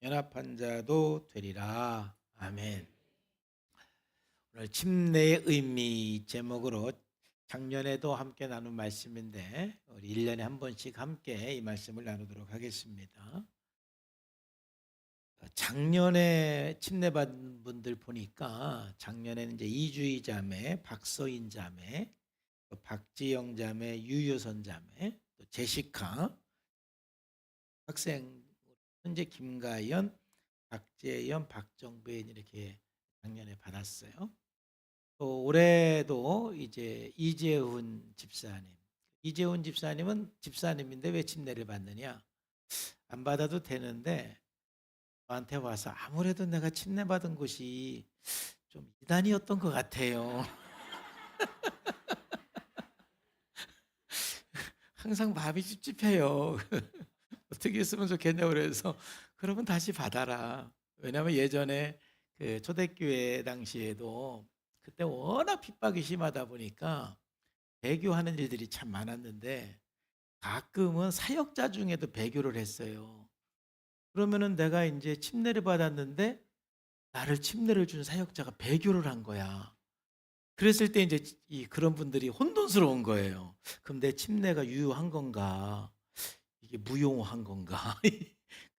연합한 자도 되리라. 아멘. 오늘 침례의 의미 제목으로 작년에도 함께 나눈 말씀인데 우리 1년에 한 번씩 함께 이 말씀을 나누도록 하겠습니다. 작년에 침례받은 분들 보니까 작년에는 이제 이주희 자매, 박서인 자매, 또 박지영 자매, 유효선 자매, 또 제시카 학생, 현재 김가연, 박재현, 박정배인 이렇게 작년에 받았어요. 또 올해도 이제 이재훈 집사님. 이재훈 집사님은 집사님인데 왜 침례를 받느냐? 안 받아도 되는데 저한테 와서 아무래도 내가 침례 받은 곳이 좀 이단이었던 것 같아요. 항상 마음이 찝찝해요. 어떻게 했으면 좋겠냐고 그래서 그러면 다시 받아라. 왜냐하면 예전에 그 초대교회 당시에도 그때 워낙 핍박이 심하다 보니까 배교하는 일들이 참 많았는데 가끔은 사역자 중에도 배교를 했어요. 그러면은 내가 이제 침례를 받았는데 나를 침례를 준 사역자가 배교를 한 거야. 그랬을 때 이제 그런 분들이 혼돈스러운 거예요. 그럼 내 침례가 유효한 건가? 이게 무용한 건가?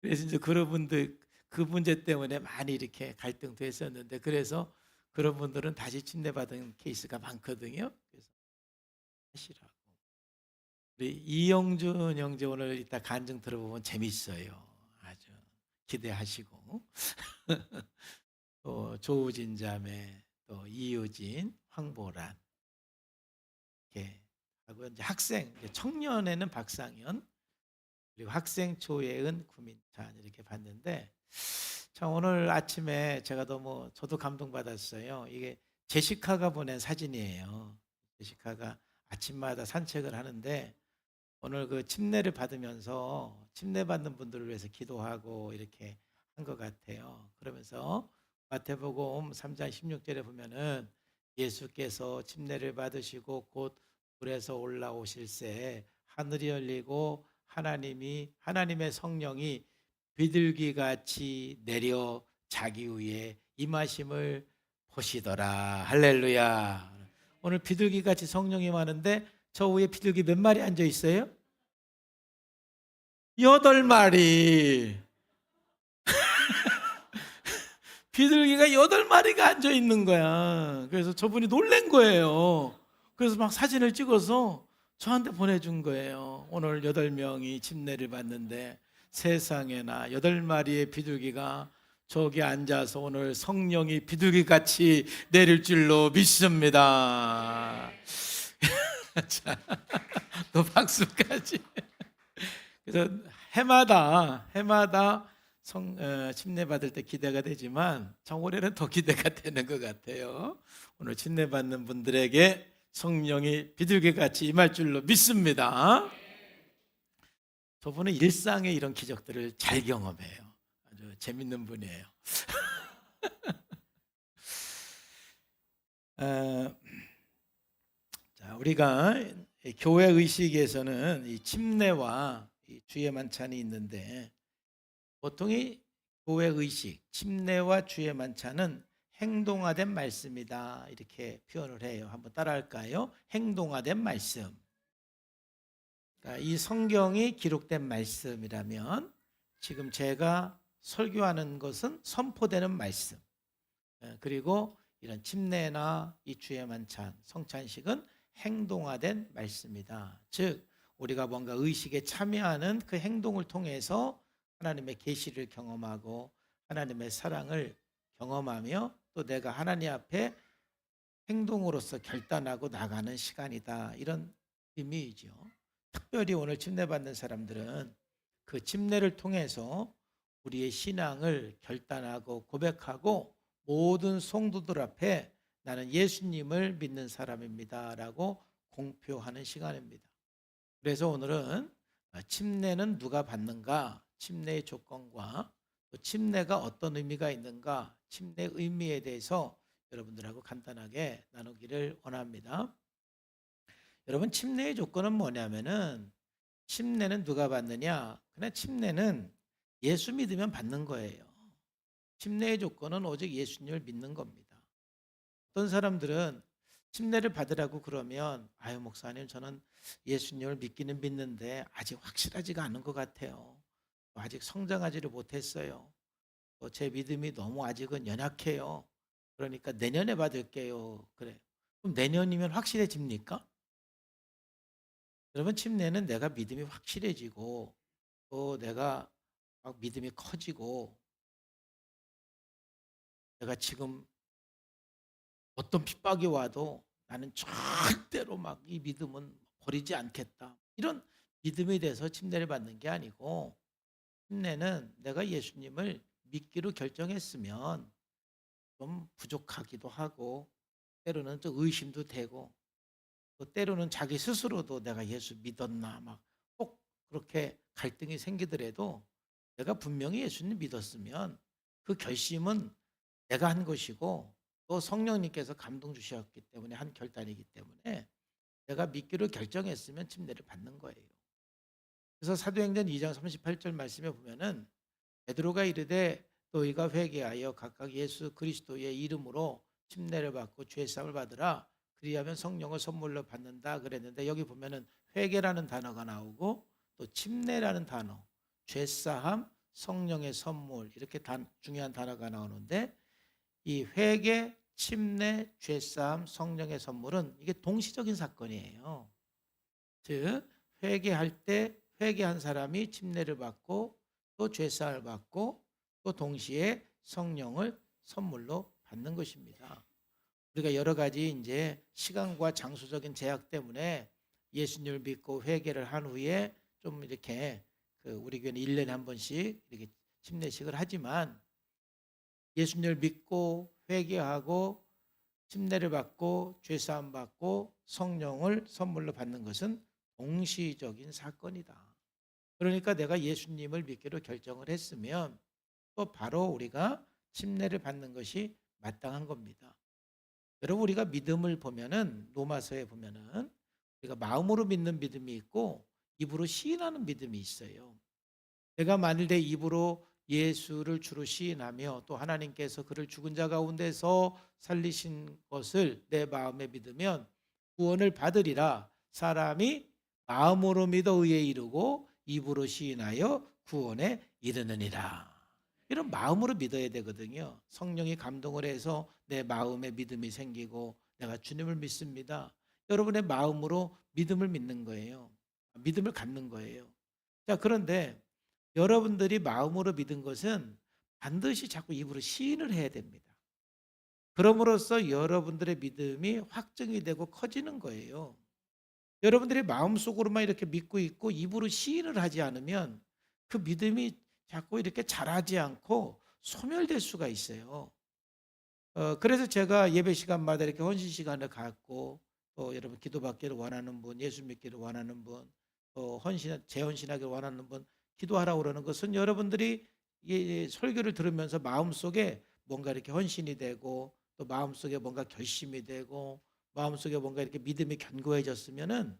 그래서 이제 그런 분들 그 문제 때문에 많이 이렇게 갈등도 했었는데 그래서 그런 분들은 다시 침례받은 케이스가 많거든요. 그래서 하시라고. 우리 이영준 형제 오늘 이따 간증 들어보면 재밌어요. 아주 기대하시고 또 조우진 자매, 또 이유진, 황보란 이렇게 하고 이제 학생, 이제 청년에는 박상현 그리고 학생 초예은 구민찬 이렇게 봤는데 참 오늘 아침에 제가 너무 저도 감동받았어요. 이게 제시카가 보낸 사진이에요. 제시카가 아침마다 산책을 하는데 오늘 그 침례를 받으면서 침례 받는 분들을 위해서 기도하고 이렇게 한 것 같아요. 그러면서 마태복음 3장 16절에 보면은 예수께서 침례를 받으시고 곧 불에서 올라오실새 하늘이 열리고 하나님의 성령이 비둘기 같이 내려 자기 위에 임하심을 보시더라. 할렐루야. 오늘 비둘기 같이 성령이 많은데 저 위에 비둘기 몇 마리 앉아 있어요? 8마리. 비둘기가 8마리가 앉아 있는 거야. 그래서 저분이 놀란 거예요. 그래서 막 사진을 찍어서 저한테 보내준 거예요. 오늘 8명이 침례를 받는데 세상에나 8마리의 비둘기가 저기 앉아서 오늘 성령이 비둘기 같이 내릴 줄로 믿습니다. 자, 또 박수까지. 그래서 해마다 침례 받을 때 기대가 되지만 참 올해는 더 기대가 되는 것 같아요. 오늘 침례 받는 분들에게 성령이 비둘기같이 임할 줄로 믿습니다. 저분은 일상에 이런 기적들을 잘 경험해요. 아주 재밌는 분이에요. 자, 우리가 교회 의식에서는 이 침례와 이 주의 만찬이 있는데 보통 이 교회 의식, 침례와 주의 만찬은 행동화된 말씀이다 이렇게 표현을 해요. 한번 따라할까요? 행동화된 말씀. 그러니까 이 성경이 기록된 말씀이라면 지금 제가 설교하는 것은 선포되는 말씀. 그리고 이런 침례나 이 주의 만찬, 성찬식은 행동화된 말씀이다. 즉 우리가 뭔가 의식에 참여하는 그 행동을 통해서 하나님의 계시를 경험하고 하나님의 사랑을 경험하며 또 내가 하나님 앞에 행동으로서 결단하고 나가는 시간이다. 이런 의미이죠. 특별히 오늘 침례 받는 사람들은 그 침례를 통해서 우리의 신앙을 결단하고 고백하고 모든 성도들 앞에 나는 예수님을 믿는 사람입니다 라고 공표하는 시간입니다. 그래서 오늘은 침례는 누가 받는가, 침례의 조건과 또 침례가 어떤 의미가 있는가, 침례의 의미에 대해서 여러분들하고 간단하게 나누기를 원합니다. 여러분, 침례의 조건은 뭐냐면은 침례는 누가 받느냐? 그냥 침례는 예수 믿으면 받는 거예요. 침례의 조건은 오직 예수님을 믿는 겁니다. 어떤 사람들은 침례를 받으라고 그러면 아유 목사님 저는 예수님을 믿기는 믿는데 아직 확실하지가 않은 것 같아요. 아직 성장하지를 못했어요. 제 믿음이 너무 아직은 연약해요. 그러니까 내년에 받을게요. 그래. 그럼 내년이면 확실해집니까? 여러분 침례는 내가 믿음이 확실해지고 또 내가 막 믿음이 커지고 내가 지금 어떤 핍박이 와도 나는 절대로 막 이 믿음은 버리지 않겠다. 이런 믿음이 돼서 침례를 받는 게 아니고 침례는 내가 예수님을 믿기로 결정했으면 좀 부족하기도 하고 때로는 좀 의심도 되고 또 때로는 자기 스스로도 내가 예수 믿었나 막 꼭 그렇게 갈등이 생기더라도 내가 분명히 예수님 믿었으면 그 결심은 내가 한 것이고 또 성령님께서 감동 주셨기 때문에 한 결단이기 때문에 내가 믿기로 결정했으면 침례를 받는 거예요. 그래서 사도행전 2장 38절 말씀에 보면은 베드로가 이르되 너희가 회개하여 각각 예수 그리스도의 이름으로 침례를 받고 죄 사함을 받으라 그리하면 성령을 선물로 받는다 그랬는데 여기 보면은 회개라는 단어가 나오고 또 침례라는 단어, 죄 사함, 성령의 선물 이렇게 중요한 단어가 나오는데 이 회개, 침례, 죄 사함, 성령의 선물은 이게 동시적인 사건이에요. 즉 회개할 때 회개한 사람이 침례를 받고 또 죄사함을 받고 또 동시에 성령을 선물로 받는 것입니다. 우리가 여러 가지 이제 시간과 장소적인 제약 때문에 예수님을 믿고 회개를 한 후에 좀 이렇게 우리 교회는 1년에 한 번씩 이렇게 침례식을 하지만 예수님을 믿고 회개하고 침례를 받고 죄사함 받고 성령을 선물로 받는 것은 동시적인 사건이다. 그러니까 내가 예수님을 믿기로 결정을 했으면 또 바로 우리가 침례를 받는 것이 마땅한 겁니다. 여러분 우리가 믿음을 보면은 로마서에 보면은 우리가 마음으로 믿는 믿음이 있고 입으로 시인하는 믿음이 있어요. 내가 만일 내 입으로 예수를 주로 시인하며 또 하나님께서 그를 죽은 자 가운데서 살리신 것을 내 마음에 믿으면 구원을 받으리라. 사람이 마음으로 믿어 의에 이르고 입으로 시인하여 구원에 이르느니라. 이런 마음으로 믿어야 되거든요. 성령이 감동을 해서 내 마음에 믿음이 생기고 내가 주님을 믿습니다. 여러분의 마음으로 믿음을 믿는 거예요. 믿음을 갖는 거예요. 자, 그런데 여러분들이 마음으로 믿은 것은 반드시 자꾸 입으로 시인을 해야 됩니다. 그럼으로써 여러분들의 믿음이 확증이 되고 커지는 거예요. 여러분들이 마음속으로만 이렇게 믿고 있고 입으로 시인을 하지 않으면 그 믿음이 자꾸 이렇게 자라지 않고 소멸될 수가 있어요. 그래서 제가 예배 시간마다 이렇게 헌신 시간을 갖고 또 여러분 기도받기를 원하는 분, 예수 믿기를 원하는 분, 또 재헌신하기를 원하는 분 기도하라고 그러는 것은 여러분들이 이 설교를 들으면서 마음속에 뭔가 이렇게 헌신이 되고 또 마음속에 뭔가 결심이 되고 마음속에 뭔가 이렇게 믿음이 견고해졌으면은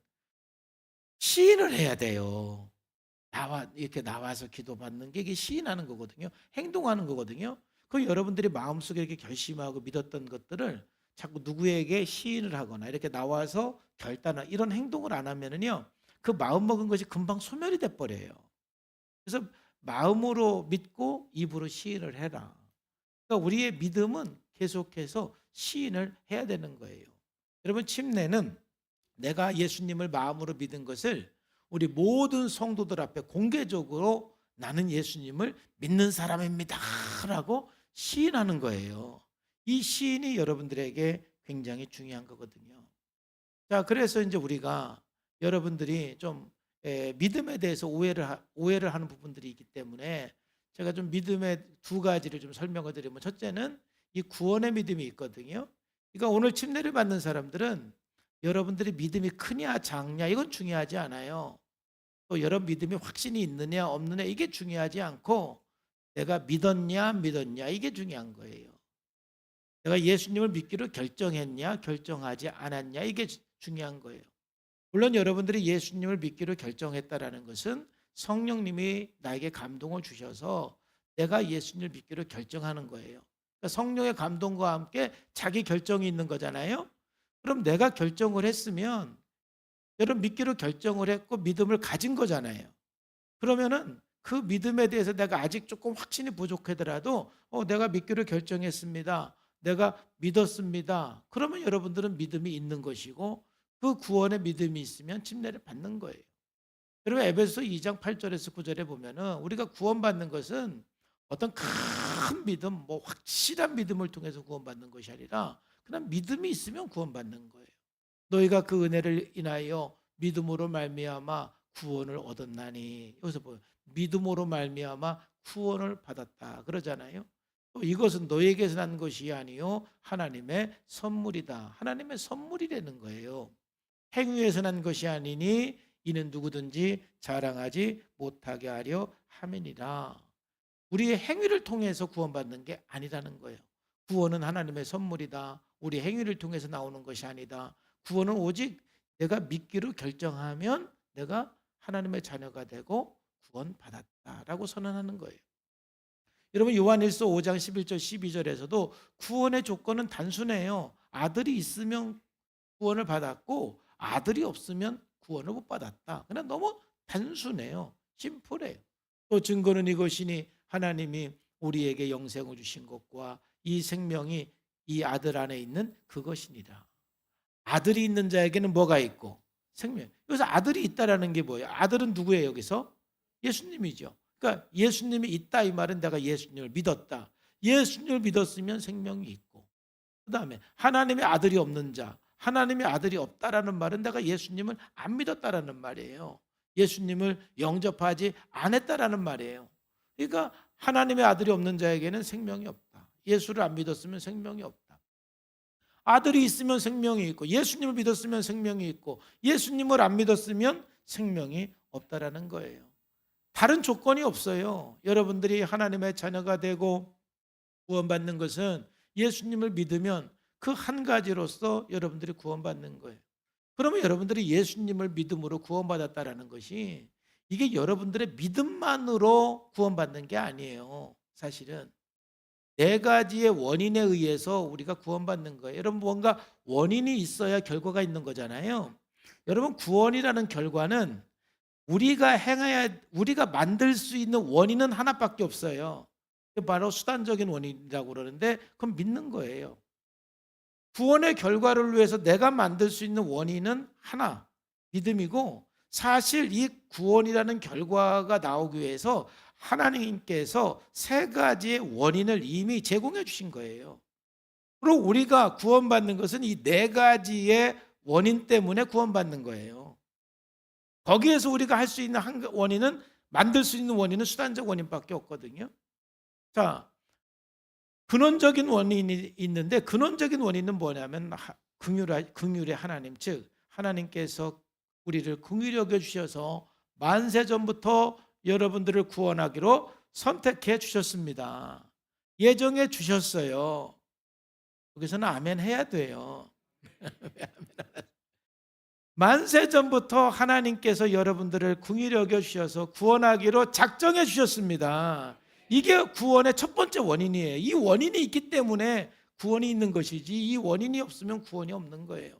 시인을 해야 돼요. 이렇게 나와서 기도받는 게 이게 시인하는 거거든요. 행동하는 거거든요. 그 여러분들이 마음속에 이렇게 결심하고 믿었던 것들을 자꾸 누구에게 시인을 하거나 이렇게 나와서 결단을 이런 행동을 안 하면은요. 그 마음 먹은 것이 금방 소멸이 돼 버려요. 그래서 마음으로 믿고 입으로 시인을 해라. 그러니까 우리의 믿음은 계속해서 시인을 해야 되는 거예요. 여러분 침례는 내가 예수님을 마음으로 믿은 것을 우리 모든 성도들 앞에 공개적으로 나는 예수님을 믿는 사람입니다 라고 시인하는 거예요. 이 시인이 여러분들에게 굉장히 중요한 거거든요. 자, 그래서 이제 우리가 여러분들이 좀 믿음에 대해서 오해를 하는 부분들이 있기 때문에 제가 좀 믿음의 두 가지를 좀 설명을 드리면 첫째는 이 구원의 믿음이 있거든요. 그러니까 오늘 침례를 받는 사람들은 여러분들이 믿음이 크냐 작냐 이건 중요하지 않아요. 또 여러분 믿음이 확신이 있느냐 없느냐 이게 중요하지 않고 내가 믿었냐 안 믿었냐 이게 중요한 거예요. 내가 예수님을 믿기로 결정했냐 결정하지 않았냐 이게 중요한 거예요. 물론 여러분들이 예수님을 믿기로 결정했다라는 것은 성령님이 나에게 감동을 주셔서 내가 예수님을 믿기로 결정하는 거예요. 그러니까 성령의 감동과 함께 자기 결정이 있는 거잖아요. 그럼 내가 결정을 했으면 여러분 믿기로 결정을 했고 믿음을 가진 거잖아요. 그러면은 그 믿음에 대해서 내가 아직 조금 확신이 부족하더라도 내가 믿기로 결정했습니다. 내가 믿었습니다. 그러면 여러분들은 믿음이 있는 것이고 그 구원의 믿음이 있으면 침례를 받는 거예요. 여러분 에베소 2장 8절에서 9절에 보면은 우리가 구원받는 것은 어떤 큰 믿음, 뭐 확실한 믿음을 통해서 구원받는 것이 아니라 그냥 믿음이 있으면 구원받는 거예요. 너희가 그 은혜를 인하여 믿음으로 말미암아 구원을 얻었나니, 여기서 보면 믿음으로 말미암아 구원을 받았다 그러잖아요. 또 이것은 너희에게서 난 것이 아니요 하나님의 선물이다. 하나님의 선물이라는 거예요. 행위에서 난 것이 아니니 이는 누구든지 자랑하지 못하게 하려 함이니라. 우리의 행위를 통해서 구원받는 게 아니라는 거예요. 구원은 하나님의 선물이다. 우리 행위를 통해서 나오는 것이 아니다. 구원은 오직 내가 믿기로 결정하면 내가 하나님의 자녀가 되고 구원받았다라고 선언하는 거예요. 여러분 요한일서 5장 11절 12절에서도 구원의 조건은 단순해요. 아들이 있으면 구원을 받았고 아들이 없으면 구원을 못 받았다. 그냥 너무 단순해요. 심플해요. 또 증거는 이것이니 하나님이 우리에게 영생을 주신 것과 이 생명이 이 아들 안에 있는 그것이니라. 아들이 있는 자에게는 뭐가 있고? 생명. 여기서 아들이 있다라는 게 뭐예요? 아들은 누구예요 여기서? 예수님이죠. 그러니까 예수님이 있다 이 말은 내가 예수님을 믿었다. 예수님을 믿었으면 생명이 있고, 그 다음에 하나님의 아들이 없는 자, 하나님의 아들이 없다라는 말은 내가 예수님을 안 믿었다라는 말이에요. 예수님을 영접하지 않았다라는 말이에요. 그러니까 하나님의 아들이 없는 자에게는 생명이 없다. 예수를 안 믿었으면 생명이 없다. 아들이 있으면 생명이 있고 예수님을 믿었으면 생명이 있고 예수님을 안 믿었으면 생명이 없다라는 거예요. 다른 조건이 없어요. 여러분들이 하나님의 자녀가 되고 구원받는 것은 예수님을 믿으면 그 한 가지로서 여러분들이 구원받는 거예요. 그러면 여러분들이 예수님을 믿음으로 구원받았다라는 것이 이게 여러분들의 믿음만으로 구원받는 게 아니에요. 사실은 네 가지의 원인에 의해서 우리가 구원받는 거예요. 여러분 뭔가 원인이 있어야 결과가 있는 거잖아요. 여러분 구원이라는 결과는 우리가 만들 수 있는 원인은 하나밖에 없어요. 바로 수단적인 원인이라고 그러는데 그건 믿는 거예요. 구원의 결과를 위해서 내가 만들 수 있는 원인은 하나, 믿음이고 사실 이 구원이라는 결과가 나오기 위해서 하나님께서 세 가지의 원인을 이미 제공해 주신 거예요. 그리고 우리가 구원받는 것은 이 네 가지의 원인 때문에 구원받는 거예요. 거기에서 우리가 할 수 있는 원인은 만들 수 있는 원인은 수단적 원인밖에 없거든요. 자, 근원적인 원인이 있는데 근원적인 원인은 뭐냐면 긍휼의 하나님, 즉 하나님께서 우리를 긍휼히 여겨 주셔서 만세 전부터 여러분들을 구원하기로 선택해 주셨습니다. 예정해 주셨어요. 여기서는 아멘 해야 돼요. 만세 전부터 하나님께서 여러분들을 긍휼히 여겨 주셔서 구원하기로 작정해 주셨습니다. 이게 구원의 첫 번째 원인이에요. 이 원인이 있기 때문에 구원이 있는 것이지 이 원인이 없으면 구원이 없는 거예요.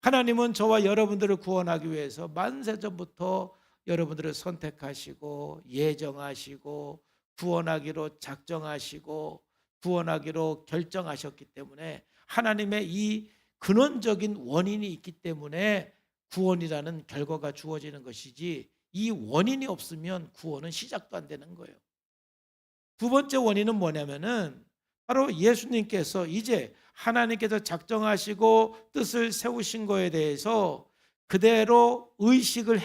하나님은 저와 여러분들을 구원하기 위해서 만세 전부터 여러분들을 선택하시고 예정하시고 구원하기로 작정하시고 구원하기로 결정하셨기 때문에 하나님의 이 근원적인 원인이 있기 때문에 구원이라는 결과가 주어지는 것이지 이 원인이 없으면 구원은 시작도 안 되는 거예요. 두 번째 원인은 뭐냐면은 바로 예수님께서 이제 하나님께서 작정하시고 뜻을 세우신 거에 대해서 그대로 의식을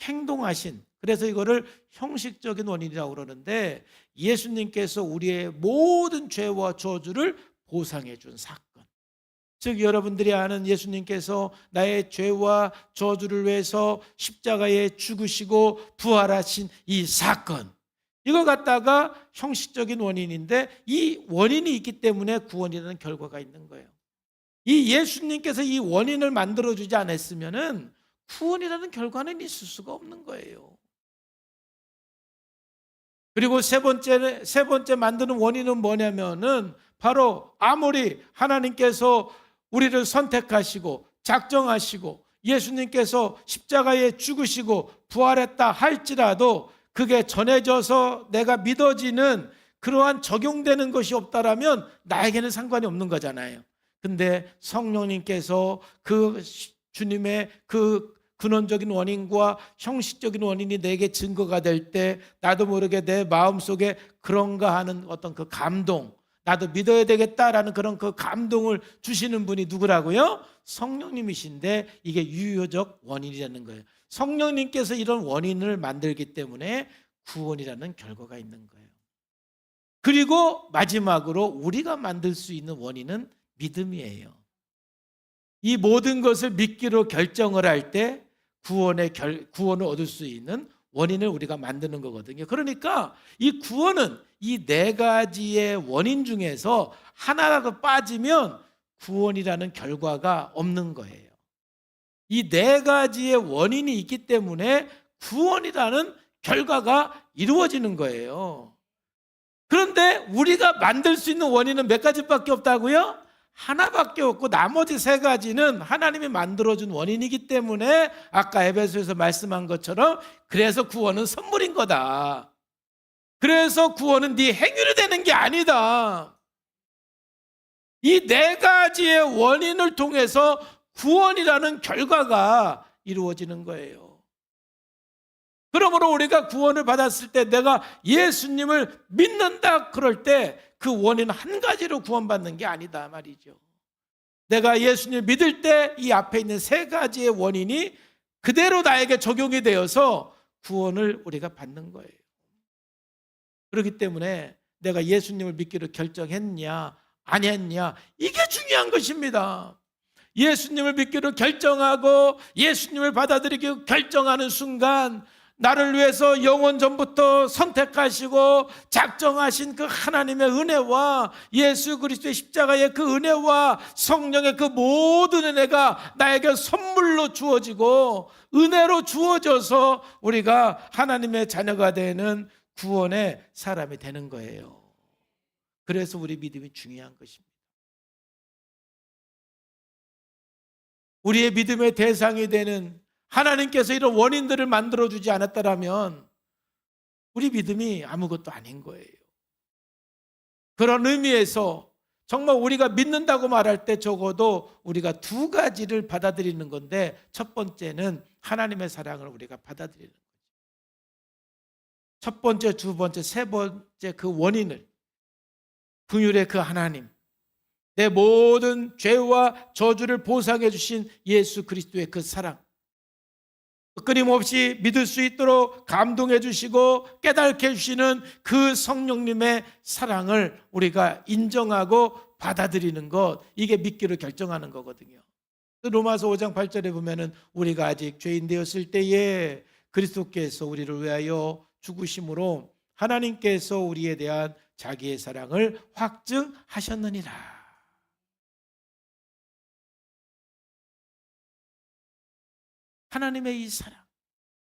행동하신, 그래서 이거를 형식적인 원인이라고 그러는데 예수님께서 우리의 모든 죄와 저주를 보상해 준 사건. 즉 여러분들이 아는 예수님께서 나의 죄와 저주를 위해서 십자가에 죽으시고 부활하신 이 사건, 이거 갖다가 형식적인 원인인데 이 원인이 있기 때문에 구원이라는 결과가 있는 거예요. 이 예수님께서 이 원인을 만들어주지 않았으면은 구원이라는 결과는 있을 수가 없는 거예요. 그리고 세 번째 만드는 원인은 뭐냐면은 바로 아무리 하나님께서 우리를 선택하시고 작정하시고 예수님께서 십자가에 죽으시고 부활했다 할지라도 그게 전해져서 내가 믿어지는 그러한 적용되는 것이 없다라면 나에게는 상관이 없는 거잖아요. 근데 성령님께서 그 주님의 그 근원적인 원인과 형식적인 원인이 내게 증거가 될 때 나도 모르게 내 마음속에 그런가 하는 어떤 그 감동, 나도 믿어야 되겠다라는 그런 그 감동을 주시는 분이 누구라고요? 성령님이신데 이게 유효적 원인이라는 거예요. 성령님께서 이런 원인을 만들기 때문에 구원이라는 결과가 있는 거예요. 그리고 마지막으로 우리가 만들 수 있는 원인은 믿음이에요. 이 모든 것을 믿기로 결정을 할 때 구원을 얻을 수 있는 원인을 우리가 만드는 거거든요. 그러니까 이 구원은 이 네 가지의 원인 중에서 하나라도 빠지면 구원이라는 결과가 없는 거예요. 이 네 가지의 원인이 있기 때문에 구원이라는 결과가 이루어지는 거예요. 그런데 우리가 만들 수 있는 원인은 몇 가지밖에 없다고요? 하나밖에 없고 나머지 세 가지는 하나님이 만들어준 원인이기 때문에 아까 에베소에서 말씀한 것처럼 그래서 구원은 선물인 거다. 그래서 구원은 네 행위로 되는 게 아니다. 이 네 가지의 원인을 통해서 구원이라는 결과가 이루어지는 거예요. 그러므로 우리가 구원을 받았을 때 내가 예수님을 믿는다 그럴 때 그 원인은 한 가지로 구원받는 게 아니다 말이죠. 내가 예수님을 믿을 때 이 앞에 있는 세 가지의 원인이 그대로 나에게 적용이 되어서 구원을 우리가 받는 거예요. 그렇기 때문에 내가 예수님을 믿기로 결정했냐 안 했냐 이게 중요한 것입니다. 예수님을 믿기로 결정하고 예수님을 받아들이기로 결정하는 순간 나를 위해서 영원 전부터 선택하시고 작정하신 그 하나님의 은혜와 예수 그리스도의 십자가의 그 은혜와 성령의 그 모든 은혜가 나에게 선물로 주어지고 은혜로 주어져서 우리가 하나님의 자녀가 되는 구원의 사람이 되는 거예요. 그래서 우리 믿음이 중요한 것입니다. 우리의 믿음의 대상이 되는 하나님께서 이런 원인들을 만들어주지 않았다면 우리 믿음이 아무것도 아닌 거예요. 그런 의미에서 정말 우리가 믿는다고 말할 때 적어도 우리가 두 가지를 받아들이는 건데 첫 번째는 하나님의 사랑을 우리가 받아들이는 거죠. 첫 번째, 두 번째, 세 번째 그 원인을 긍휼의 그 하나님, 내 모든 죄와 저주를 보상해 주신 예수 그리스도의 그 사랑, 끊임없이 믿을 수 있도록 감동해 주시고 깨닫게 해주시는 그 성령님의 사랑을 우리가 인정하고 받아들이는 것, 이게 믿기로 결정하는 거거든요. 로마서 5장 8절에 보면은 우리가 아직 죄인 되었을 때에 그리스도께서 우리를 위하여 죽으심으로 하나님께서 우리에 대한 자기의 사랑을 확증하셨느니라. 하나님의 이 사랑,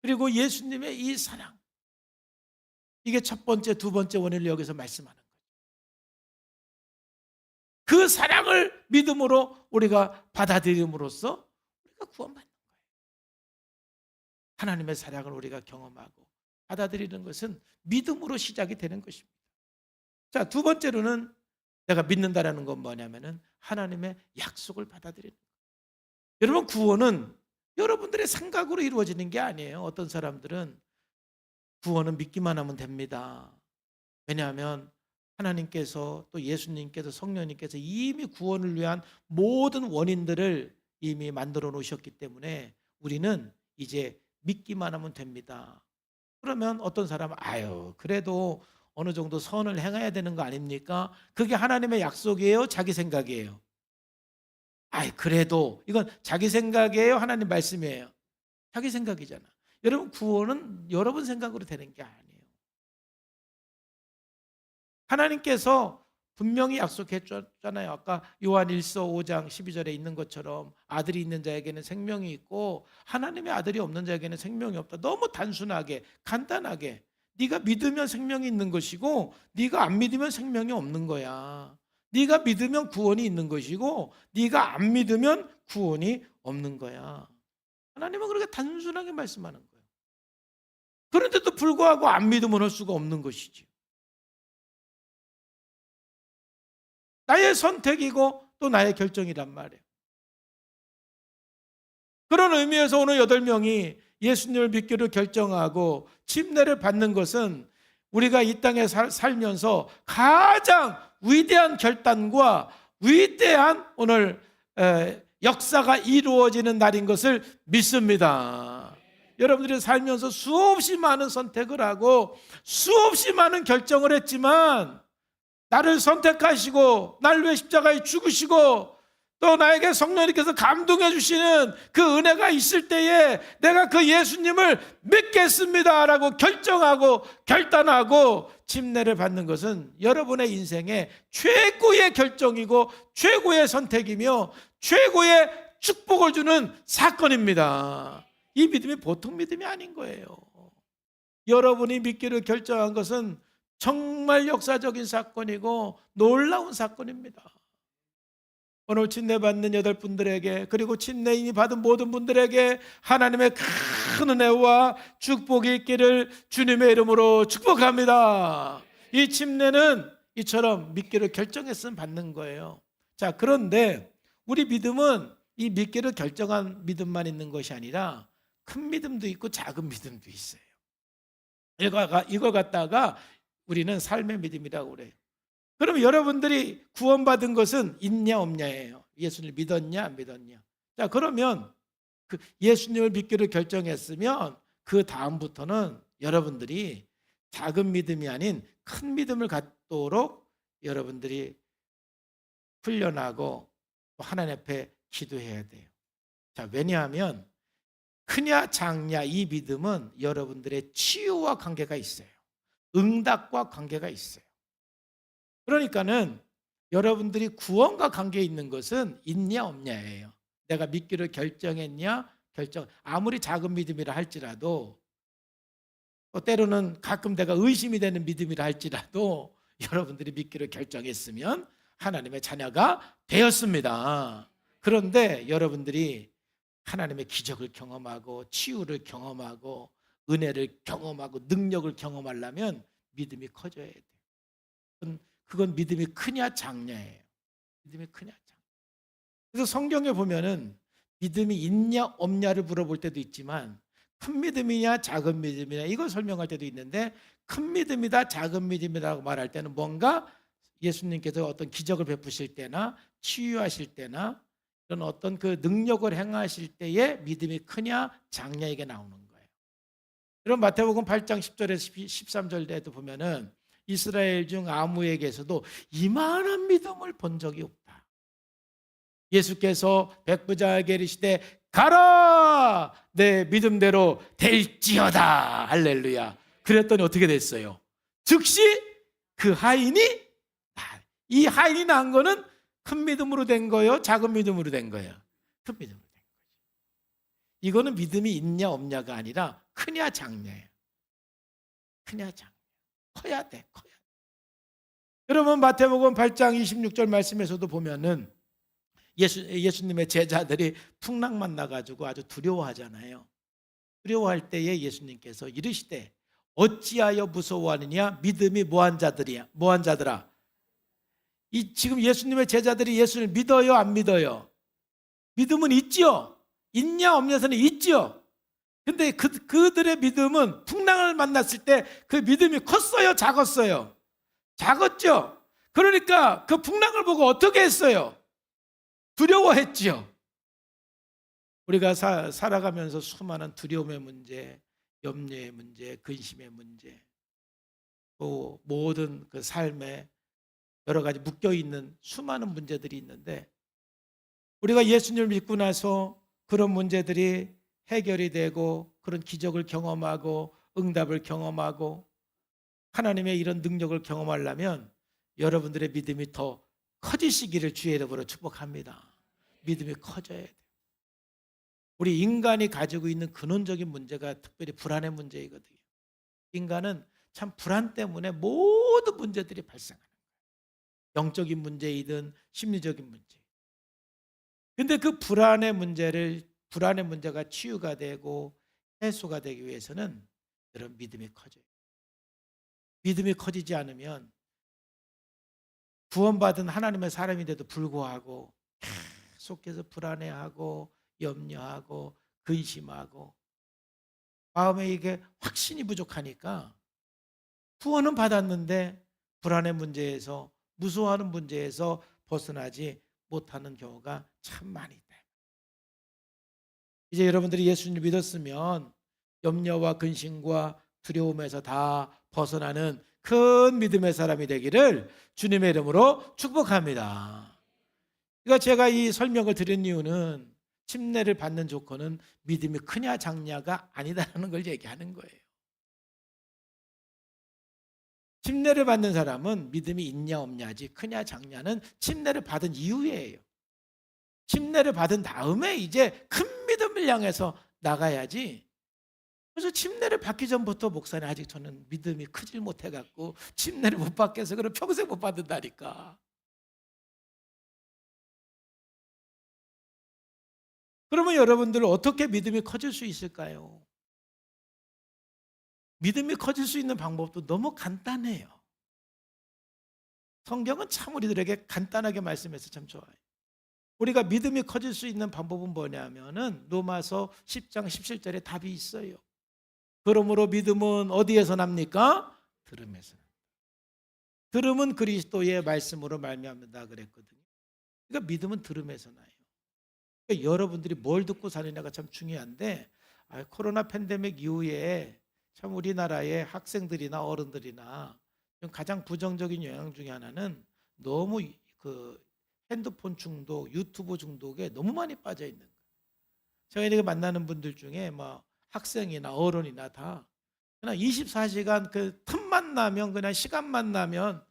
그리고 예수님의 이 사랑, 이게 첫 번째, 두 번째 원인을 여기서 말씀하는 거예요. 그 사랑을 믿음으로 우리가 받아들임으로써 우리가 구원받는 거예요. 하나님의 사랑을 우리가 경험하고 받아들이는 것은 믿음으로 시작이 되는 것입니다. 자, 두 번째로는 내가 믿는다라는 건 뭐냐면은 하나님의 약속을 받아들이는 거예요. 여러분, 구원은 여러분들의 생각으로 이루어지는 게 아니에요. 어떤 사람들은 구원은 믿기만 하면 됩니다. 왜냐하면 하나님께서 또 예수님께서 성령님께서 이미 구원을 위한 모든 원인들을 이미 만들어 놓으셨기 때문에 우리는 이제 믿기만 하면 됩니다. 그러면 어떤 사람은 그래도 어느 정도 선을 행해야 되는 거 아닙니까? 그게 하나님의 약속이에요? 자기 생각이에요? 그래도 이건 자기 생각이에요? 하나님 말씀이에요? 자기 생각이잖아. 여러분, 구원은 여러분 생각으로 되는 게 아니에요. 하나님께서 분명히 약속했잖아요. 아까 요한 1서 5장 12절에 있는 것처럼 아들이 있는 자에게는 생명이 있고 하나님의 아들이 없는 자에게는 생명이 없다. 너무 단순하게 간단하게 네가 믿으면 생명이 있는 것이고 네가 안 믿으면 생명이 없는 거야. 네가 믿으면 구원이 있는 것이고 네가 안 믿으면 구원이 없는 거야. 하나님은 그렇게 단순하게 말씀하는 거예요. 그런데도 불구하고 안 믿으면 할 수가 없는 것이지. 나의 선택이고 또 나의 결정이란 말이에요. 그런 의미에서 오늘 8명이 예수님을 믿기로 결정하고 침례를 받는 것은 우리가 이 땅에 살면서 가장 위대한 결단과 위대한 오늘 역사가 이루어지는 날인 것을 믿습니다. 여러분들이 살면서 수없이 많은 선택을 하고 수없이 많은 결정을 했지만 나를 선택하시고 나를 위해 십자가에 죽으시고 또 나에게 성령님께서 감동해 주시는 그 은혜가 있을 때에 내가 그 예수님을 믿겠습니다라고 결정하고 결단하고 침례를 받는 것은 여러분의 인생의 최고의 결정이고 최고의 선택이며 최고의 축복을 주는 사건입니다. 이 믿음이 보통 믿음이 아닌 거예요. 여러분이 믿기를 결정한 것은 정말 역사적인 사건이고 놀라운 사건입니다. 오늘 침례받는 8분들에게 그리고 침례 이미 받은 모든 분들에게 하나님의 큰 은혜와 축복이 있기를 주님의 이름으로 축복합니다. 이 침례는 이처럼 믿기를 결정했으면 받는 거예요. 자, 그런데 우리 믿음은 이 믿기를 결정한 믿음만 있는 것이 아니라 큰 믿음도 있고 작은 믿음도 있어요. 이걸 갖다가 우리는 삶의 믿음이라고 그래요. 그럼 여러분들이 구원받은 것은 있냐 없냐예요. 예수님을 믿었냐 안 믿었냐. 자, 그러면 그 예수님을 믿기로 결정했으면 그 다음부터는 여러분들이 작은 믿음이 아닌 큰 믿음을 갖도록 여러분들이 훈련하고 하나님 앞에 기도해야 돼요. 자, 왜냐하면 크냐 작냐 이 믿음은 여러분들의 치유와 관계가 있어요. 응답과 관계가 있어요. 그러니까는 여러분들이 구원과 관계 있는 것은 있냐 없냐예요. 내가 믿기를 결정했냐 아무리 작은 믿음이라 할지라도 또 때로는 가끔 내가 의심이 되는 믿음이라 할지라도 여러분들이 믿기를 결정했으면 하나님의 자녀가 되었습니다. 그런데 여러분들이 하나님의 기적을 경험하고 치유를 경험하고 은혜를 경험하고 능력을 경험하려면 믿음이 커져야 돼요. 그건 믿음이 크냐 작냐예요. 믿음이 크냐 작냐. 그래서 성경에 보면은 믿음이 있냐 없냐를 물어볼 때도 있지만 큰 믿음이냐 작은 믿음이냐 이걸 설명할 때도 있는데 큰 믿음이다 작은 믿음이라고 말할 때는 뭔가 예수님께서 어떤 기적을 베푸실 때나 치유하실 때나 그런 어떤 그 능력을 행하실 때에 믿음이 크냐 작냐 이게 나오는 거예요. 그럼 마태복음 8장 10절에서 13절에도 보면은 이스라엘 중 아무에게서도 이만한 믿음을 본 적이 없다. 예수께서 백부장에게 이르시되 가라 내 믿음대로 될지어다. 할렐루야. 그랬더니 어떻게 됐어요? 즉시 그 하인이 이 하인이 난 거는 큰 믿음으로 된 거예요? 작은 믿음으로 된 거예요? 큰 믿음으로 된 거예요. 이거는 믿음이 있냐 없냐가 아니라 크냐 작냐예요. 크냐 작냐. 커야 돼. 여러분 마태복음 8장 26절 말씀에서도 보면은 예수님의 제자들이 풍랑 만나가지고 아주 두려워하잖아요. 두려워할 때에 예수님께서 이르시되 어찌하여 무서워하느냐 믿음이 뭐한 자들아. 지금 예수님의 제자들이 예수를 믿어요 안 믿어요? 믿음은 있죠. 있냐 없냐서는 있죠. 근데 그들의 믿음은 풍랑을 만났을 때 그 믿음이 컸어요 작았어요? 작았죠. 그러니까 그 풍랑을 보고 어떻게 했어요? 두려워했죠. 우리가 살아가면서 수많은 두려움의 문제, 염려의 문제, 근심의 문제, 또 모든 그 삶에 여러 가지 묶여있는 수많은 문제들이 있는데 우리가 예수님을 믿고 나서 그런 문제들이 해결이 되고 그런 기적을 경험하고 응답을 경험하고 하나님의 이런 능력을 경험하려면 여러분들의 믿음이 더 커지시기를 주의 이름으로 축복합니다. 믿음이 커져야 돼요. 우리 인간이 가지고 있는 근원적인 문제가 특별히 불안의 문제이거든요. 인간은 참 불안 때문에 모든 문제들이 발생하는 거예요. 영적인 문제이든 심리적인 문제. 근데 그 불안의 문제가 치유가 되고 해소가 되기 위해서는 여러분 믿음이 커져요. 믿음이 커지지 않으면 구원받은 하나님의 사람인데도 불구하고 계속해서 불안해하고 염려하고 근심하고 마음에 이게 확신이 부족하니까 구원은 받았는데 불안의 문제에서 무서워하는 문제에서 벗어나지 못하는 경우가 참 많이 있다. 이제 여러분들이 예수님을 믿었으면 염려와 근심과 두려움에서 다 벗어나는 큰 믿음의 사람이 되기를 주님의 이름으로 축복합니다. 그러니까 제가 이 설명을 드린 이유는 침례를 받는 조건은 믿음이 크냐 작냐가 아니다라는 걸 얘기하는 거예요. 침례를 받는 사람은 믿음이 있냐 없냐지 크냐 작냐는 침례를 받은 이후에요. 침례를 받은 다음에 이제 큰 믿음을 향해서 나가야지. 그래서 침례를 받기 전부터 목사님 아직 저는 믿음이 크질 못해갖고 침례를 못 받겠어. 그럼 평생 못 받는다니까. 그러면 여러분들 어떻게 믿음이 커질 수 있을까요? 믿음이 커질 수 있는 방법도 너무 간단해요. 성경은 참 우리들에게 간단하게 말씀해서 참 좋아요. 우리가 믿음이 커질 수 있는 방법은 뭐냐면은 로마서 10장 17절에 답이 있어요. 그러므로 믿음은 어디에서 납니까? 들음에서. 들음은 그리스도의 말씀으로 말미암는다 그랬거든요. 그러니까 믿음은 들음에서 나요. 그러니까 여러분들이 뭘 듣고 사느냐가 참 중요한데 코로나 팬데믹 이후에 참 우리나라의 학생들이나 어른들이나 가장 부정적인 영향 중에 하나는 너무 그 핸드폰 중독, 유튜브 중독에 너무 많이 빠져 있는 거예요. 저희가 만나는 분들 중에 뭐 학생이나 어른이나 다 그냥 24시간 그 틈만 나면 그냥 시간만 나면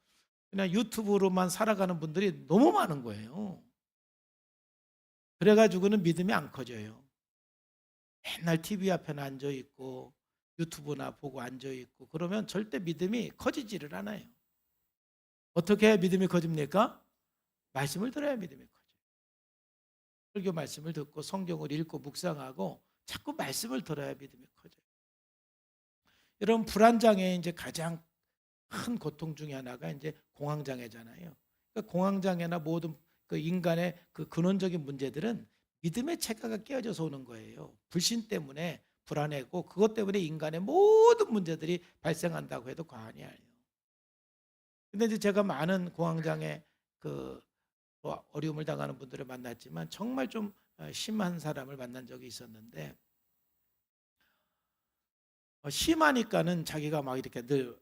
그냥 유튜브로만 살아가는 분들이 너무 많은 거예요. 그래가지고는 믿음이 안 커져요. 맨날 TV 앞에 앉아 있고 유튜브나 보고 앉아 있고 그러면 절대 믿음이 커지지를 않아요. 어떻게 해야 믿음이 커집니까? 말씀을 들어야 믿음이 커져요. 설교 말씀을 듣고 성경을 읽고 묵상하고 자꾸 말씀을 들어야 믿음이 커져요. 여러분 불안장애 이제 가장 큰 고통 중에 하나가 이제 공황장애잖아요. 그러니까 공황장애나 모든 그 인간의 그 근원적인 문제들은 믿음의 체계가 깨어져서 오는 거예요. 불신 때문에 불안해고 그것 때문에 인간의 모든 문제들이 발생한다고 해도 과언이 아니에요. 근데 이제 제가 많은 공황장애 그 어려움을 당하는 분들을 만났지만 정말 좀 심한 사람을 만난 적이 있었는데 심하니까는 자기가 막 이렇게 늘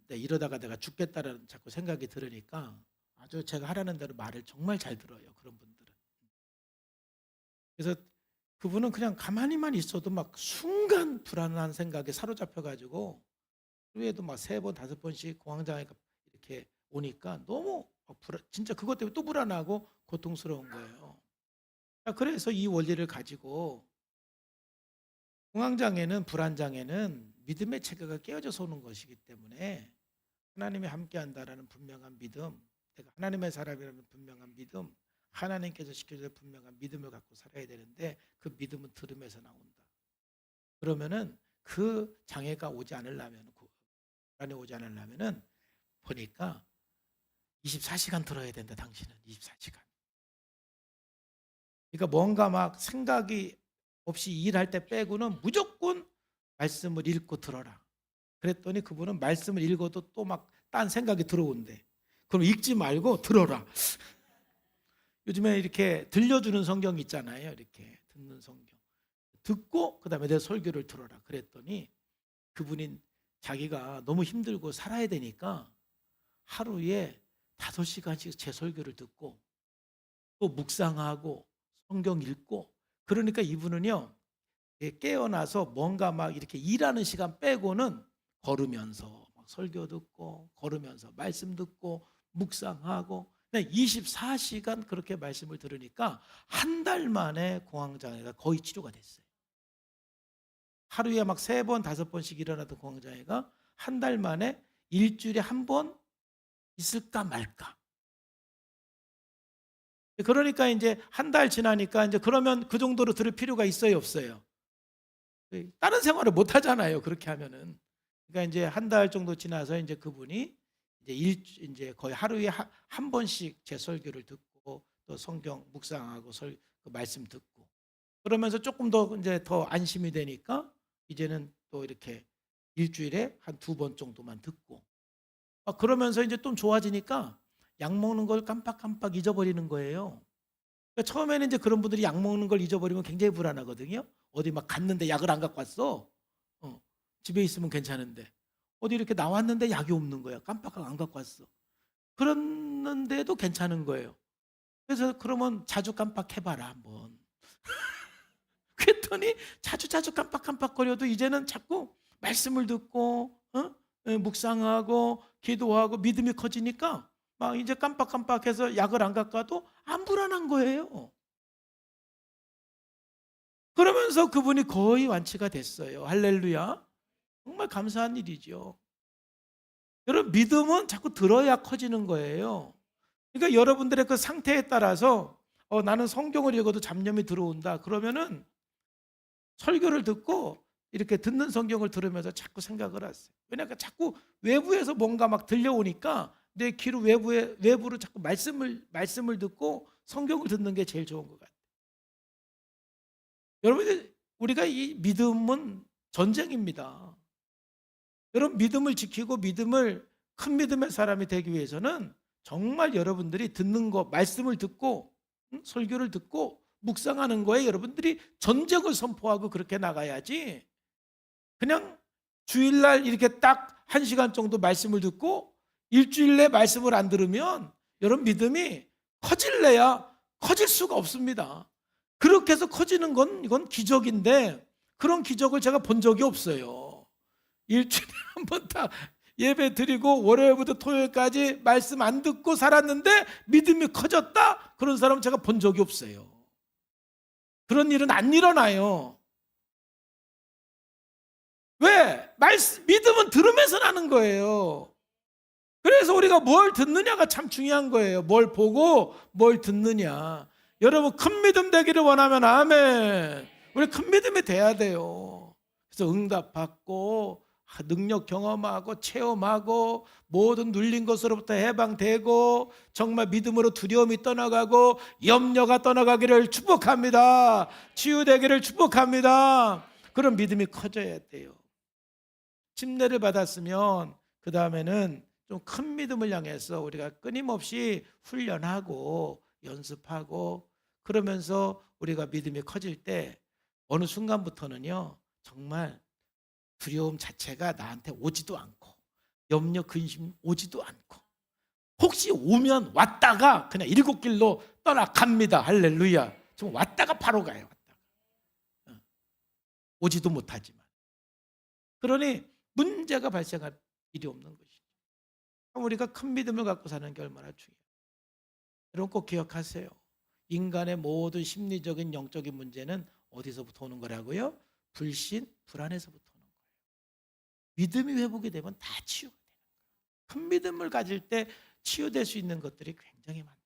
이러다가 내가 죽겠다라는 자꾸 생각이 들으니까 아주 제가 하라는 대로 말을 정말 잘 들어요. 그런 분들은. 그래서 그분은 그냥 가만히만 있어도 막 순간 불안한 생각에 사로잡혀 가지고 후에도 막 3번 5번씩 공황장애가 이렇게 오니까 너무 진짜 그것 때문에 또 불안하고 고통스러운 거예요. 그래서 이 원리를 가지고 공황장애는 불안장애는 믿음의 체계가 깨어져서 오는 것이기 때문에 하나님이 함께한다라는 분명한 믿음, 내가 하나님의 사람이라는 분명한 믿음, 하나님께서 시켜줄 분명한 믿음을 갖고 살아야 되는데 그 믿음은 들음에서 나온다. 그러면은 그 장애가 오지 않으려면, 불안이 오지 않으려면은 보니까 24시간 들어야 된다. 당신은 24시간. 그러니까 뭔가 막 생각이 없이 일할 때 빼고는 무조건 말씀을 읽고 들어라. 그랬더니 그분은 말씀을 읽어도 또 막 딴 생각이 들어온대. 그럼 읽지 말고 들어라. 요즘에 이렇게 들려주는 성경 있잖아요. 이렇게 듣는 성경. 듣고 그다음에 내 설교를 들어라. 그랬더니 그분이 자기가 너무 힘들고 살아야 되니까 하루에 5시간씩 제 설교를 듣고 또 묵상하고 성경 읽고 그러니까 이분은요 깨어나서 뭔가 막 이렇게 일하는 시간 빼고는 걸으면서 설교 듣고 걸으면서 말씀 듣고 묵상하고 24시간 그렇게 말씀을 들으니까 한 달 만에 공황장애가 거의 치료가 됐어요. 하루에 막 3번 5번씩 일어나던 공황장애가 한 달 만에 일주일에 한 번 있을까 말까. 그러니까 이제 한 달 지나니까 이제 그러면 그 정도로 들을 필요가 있어요, 없어요? 다른 생활을 못 하잖아요, 그렇게 하면은. 그러니까 이제 한 달 정도 지나서 이제 그분이 이제 거의 하루에 한 번씩 제 설교를 듣고 또 성경 묵상하고 그 말씀 듣고 그러면서 조금 더 이제 더 안심이 되니까 이제는 또 이렇게 일주일에 한 2번 정도만 듣고 그러면서 이제 좀 좋아지니까 약 먹는 걸 깜빡깜빡 잊어버리는 거예요. 그러니까 처음에는 이제 그런 분들이 약 먹는 걸 잊어버리면 굉장히 불안하거든요. 어디 막 갔는데 약을 안 갖고 왔어. 집에 있으면 괜찮은데 어디 이렇게 나왔는데 약이 없는 거야. 깜빡 안 갖고 왔어. 그랬는데도 괜찮은 거예요. 그래서 그러면 자주 깜빡해봐라 한번. 그랬더니 자주 깜빡거려도 이제는 자꾸 말씀을 듣고 묵상하고 기도하고 믿음이 커지니까 막 이제 깜빡해서 약을 안 갖고 와도 안 불안한 거예요. 그러면서 그분이 거의 완치가 됐어요. 할렐루야. 정말 감사한 일이죠. 여러분 믿음은 자꾸 들어야 커지는 거예요. 그러니까 여러분들의 그 상태에 따라서 나는 성경을 읽어도 잡념이 들어온다. 그러면은 설교를 듣고 이렇게 듣는 성경을 들으면서 자꾸 생각을 하세요. 왜냐하면 자꾸 외부에서 뭔가 막 들려오니까 내 귀로 외부로 자꾸 말씀을 듣고 성경을 듣는 게 제일 좋은 것 같아요. 여러분 우리가 이 믿음은 전쟁입니다. 여러분 믿음을 지키고 큰 믿음의 사람이 되기 위해서는 정말 여러분들이 듣는 거 말씀을 듣고 설교를 듣고 묵상하는 거에 여러분들이 전적을 선포하고 그렇게 나가야지 그냥 주일날 이렇게 딱 1시간 정도 말씀을 듣고 일주일 내 말씀을 안 들으면 여러분 믿음이 커질래야 커질 수가 없습니다. 그렇게 해서 커지는 건 이건 기적인데 그런 기적을 제가 본 적이 없어요. 일주일에 한 번 딱 예배 드리고 월요일부터 토요일까지 말씀 안 듣고 살았는데 믿음이 커졌다? 그런 사람 제가 본 적이 없어요. 그런 일은 안 일어나요. 왜? 믿음은 들으면서 나는 거예요. 그래서 우리가 뭘 듣느냐가 참 중요한 거예요. 뭘 보고 뭘 듣느냐. 여러분 큰 믿음 되기를 원하면 아멘. 우리 큰 믿음이 돼야 돼요. 그래서 응답받고 능력 경험하고 체험하고 모든 눌린 것으로부터 해방되고 정말 믿음으로 두려움이 떠나가고 염려가 떠나가기를 축복합니다. 치유되기를 축복합니다. 그런 믿음이 커져야 돼요. 침례를 받았으면 그 다음에는 좀 큰 믿음을 향해서 우리가 끊임없이 훈련하고 연습하고 그러면서 우리가 믿음이 커질 때 어느 순간부터는요 정말 두려움 자체가 나한테 오지도 않고 염려 근심 오지도 않고 혹시 오면 왔다가 그냥 7길로 떠나갑니다. 할렐루야. 좀 왔다가 바로 가요. 왔다가. 오지도 못하지만 그러니 문제가 발생할 일이 없는 것이죠. 우리가 큰 믿음을 갖고 사는 게 얼마나 중요해요. 여러분 꼭 기억하세요. 인간의 모든 심리적인 영적인 문제는 어디서부터 오는 거라고요? 불신, 불안에서부터 오는 거예요. 믿음이 회복이 되면 다 치유가 되는 거예요. 큰 믿음을 가질 때 치유될 수 있는 것들이 굉장히 많다.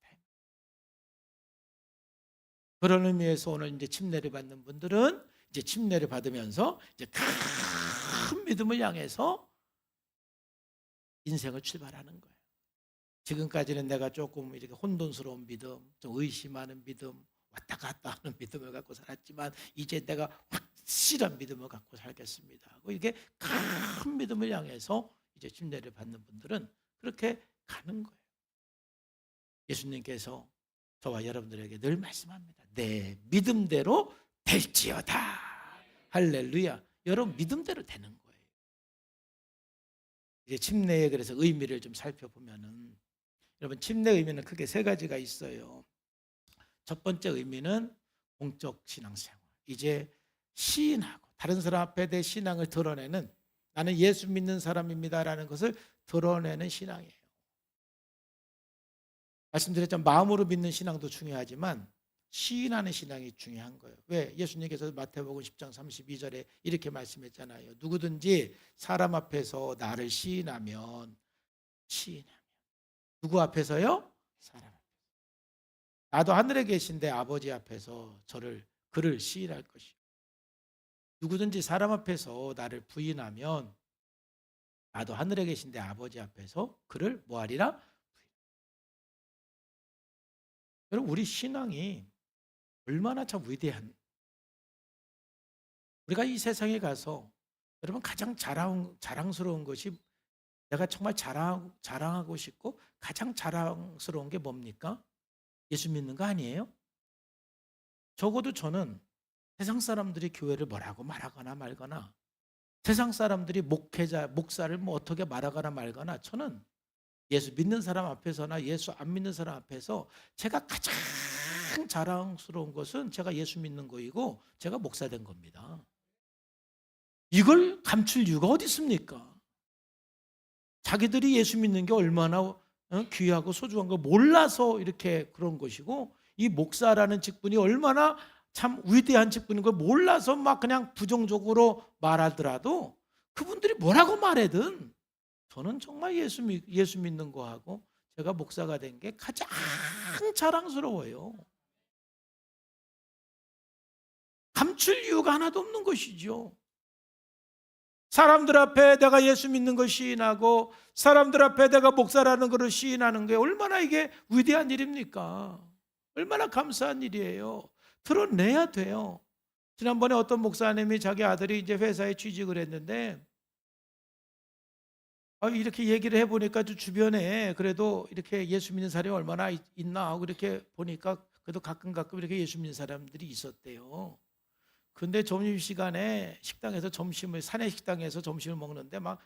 그런 의미에서 오늘 이제 침례를 받는 분들은 이제 침례를 받으면서 이제 큰 믿음을 향해서 인생을 출발하는 거예요. 지금까지는 내가 조금 이렇게 혼돈스러운 믿음, 좀 의심하는 믿음, 왔다 갔다 하는 믿음을 갖고 살았지만 이제 내가 확실한 믿음을 갖고 살겠습니다. 이게 큰 믿음을 향해서 이제 침례를 받는 분들은 그렇게 가는 거예요. 예수님께서 저와 여러분들에게 늘 말씀합니다. 내 믿음대로 될지어다. 할렐루야. 여러분 믿음대로 되는 거예요. 이제 침례의 그래서 의미를 좀 살펴보면은 여러분 침례 의미는 크게 3가지가 있어요. 첫 번째 의미는 공적 신앙생활. 이제 시인하고 다른 사람 앞에 내 신앙을 드러내는 나는 예수 믿는 사람입니다라는 것을 드러내는 신앙이에요. 말씀드렸지만 마음으로 믿는 신앙도 중요하지만 시인하는 신앙이 중요한 거예요. 왜? 예수님께서 마태복음 10장 32절에 이렇게 말씀했잖아요. 누구든지 사람 앞에서 나를 시인하면 누구 앞에서요? 사람 앞에서. 나도 하늘에 계신데 아버지 앞에서 그를 시인할 것이요. 누구든지 사람 앞에서 나를 부인하면 나도 하늘에 계신데 아버지 앞에서 그를 뭐하리라? 여러분, 우리 신앙이 얼마나 참 위대한, 우리가 이 세상에 가서 여러분 가장 자랑스러운 것이, 내가 정말 자랑하고 싶고 가장 자랑스러운 게 뭡니까? 예수 믿는 거 아니에요? 적어도 저는 세상 사람들이 교회를 뭐라고 말하거나 말거나, 세상 사람들이 목사를 뭐 어떻게 말하거나 말거나, 저는 예수 믿는 사람 앞에서나 예수 안 믿는 사람 앞에서 제가 가장 자랑스러운 것은 제가 예수 믿는 거이고 제가 목사 된 겁니다. 이걸 감출 이유가 어디 있습니까? 자기들이 예수 믿는 게 얼마나 귀하고 소중한 걸 몰라서 이렇게 그런 것이고, 이 목사라는 직분이 얼마나 참 위대한 직분인 걸 몰라서 막 그냥 부정적으로 말하더라도, 그분들이 뭐라고 말하든 저는 정말 예수 믿는 거하고 제가 목사가 된 게 가장 자랑스러워요. 감출 이유가 하나도 없는 것이죠. 사람들 앞에 내가 예수 믿는 걸 시인하고 사람들 앞에 내가 목사라는 것을 시인하는 게 얼마나 이게 위대한 일입니까? 얼마나 감사한 일이에요. 드러내야 돼요. 지난번에 어떤 목사님이 자기 아들이 이제 회사에 취직을 했는데, 이렇게 얘기를 해보니까 주변에 그래도 이렇게 예수 믿는 사람이 얼마나 있나 하고 이렇게 보니까 그래도 가끔 이렇게 예수 믿는 사람들이 있었대요. 근데 점심시간에 식당에서 사내 식당에서 점심을 먹는데 막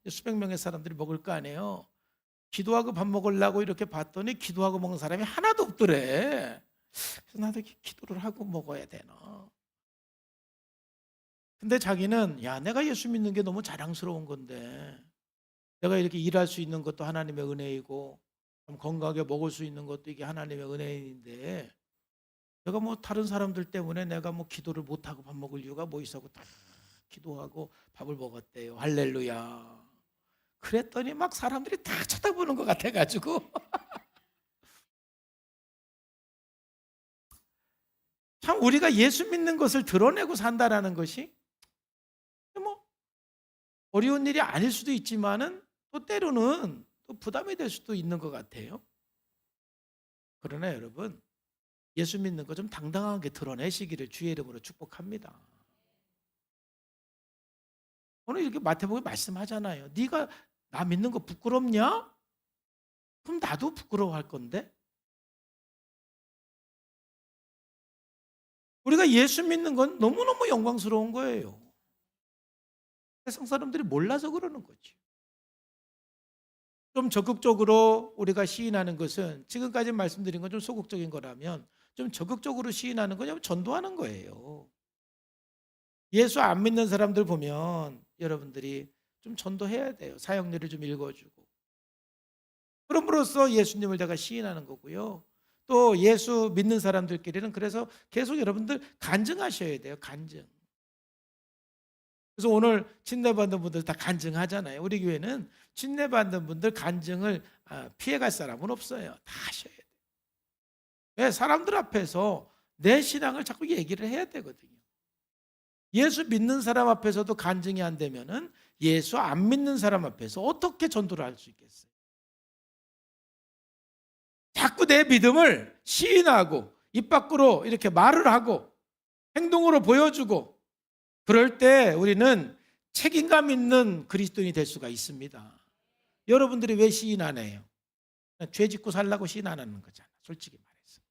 수백 명의 사람들이 먹을 거 아니에요. 기도하고 밥 먹으려고 이렇게 봤더니 기도하고 먹는 사람이 하나도 없더래. 그래서 나도 기도를 하고 먹어야 되나. 근데 자기는 내가 예수 믿는 게 너무 자랑스러운 건데, 내가 이렇게 일할 수 있는 것도 하나님의 은혜이고 건강하게 먹을 수 있는 것도 이게 하나님의 은혜인데, 내가 뭐 다른 사람들 때문에 내가 뭐 기도를 못하고 밥 먹을 이유가 뭐 있어고 다 기도하고 밥을 먹었대요. 할렐루야. 그랬더니 막 사람들이 다 쳐다보는 것 같아가지고 참 우리가 예수 믿는 것을 드러내고 산다라는 것이 뭐 어려운 일이 아닐 수도 있지만은 또 때로는 또 부담이 될 수도 있는 것 같아요. 그러나 여러분, 예수 믿는 거 좀 당당하게 드러내시기를 주의 이름으로 축복합니다. 오늘 이렇게 마태복음에 말씀하잖아요. 네가 나 믿는 거 부끄럽냐? 그럼 나도 부끄러워할 건데. 우리가 예수 믿는 건 너무너무 영광스러운 거예요. 세상 사람들이 몰라서 그러는 거지. 좀 적극적으로 우리가 시인하는 것은, 지금까지 말씀드린 건 좀 소극적인 거라면 좀 적극적으로 시인하는 거냐면 전도하는 거예요. 예수 안 믿는 사람들 보면 여러분들이 좀 전도해야 돼요. 사역리를 좀 읽어주고. 그럼으로써 예수님을 내가 시인하는 거고요. 또 예수 믿는 사람들끼리는 그래서 계속 여러분들 간증하셔야 돼요. 간증. 그래서 오늘 침례받는 분들 다 간증하잖아요. 우리 교회는 침례받는 분들 간증을 피해갈 사람은 없어요. 다 하셔야 돼요. 왜? 사람들 앞에서 내 신앙을 자꾸 얘기를 해야 되거든요. 예수 믿는 사람 앞에서도 간증이 안 되면은 예수 안 믿는 사람 앞에서 어떻게 전도를 할 수 있겠어요? 자꾸 내 믿음을 시인하고 입 밖으로 이렇게 말을 하고 행동으로 보여주고, 그럴 때 우리는 책임감 있는 그리스도인이 될 수가 있습니다. 여러분들이 왜 시인 안 해요? 죄 짓고 살라고 시인 안 하는 거잖아, 솔직히 말해서.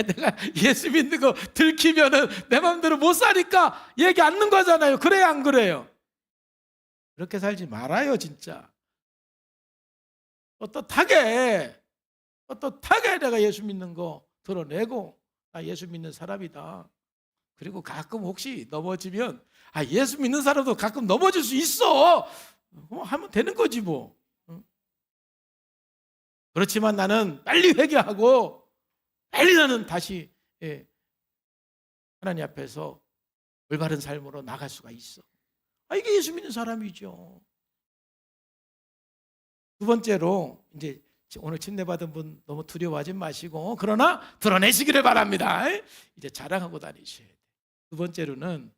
내가 예수 믿는 거 들키면은 내 마음대로 못 사니까 얘기 안 듣는 거잖아요. 그래요, 안 그래요? 그렇게 살지 말아요, 진짜. 떳떳하게 내가 예수 믿는 거 드러내고, 나 예수 믿는 사람이다. 그리고 가끔 혹시 넘어지면 예수 믿는 사람도 가끔 넘어질 수 있어 하면 되는 거지 뭐. 그렇지만 나는 빨리 회개하고 빨리 나는 다시 하나님 앞에서 올바른 삶으로 나갈 수가 있어. 이게 예수 믿는 사람이죠. 두 번째로, 이제 오늘 침례받은 분 너무 두려워하지 마시고 그러나 드러내시기를 바랍니다. 이제 자랑하고 다니셔야 돼요. 두 번째로는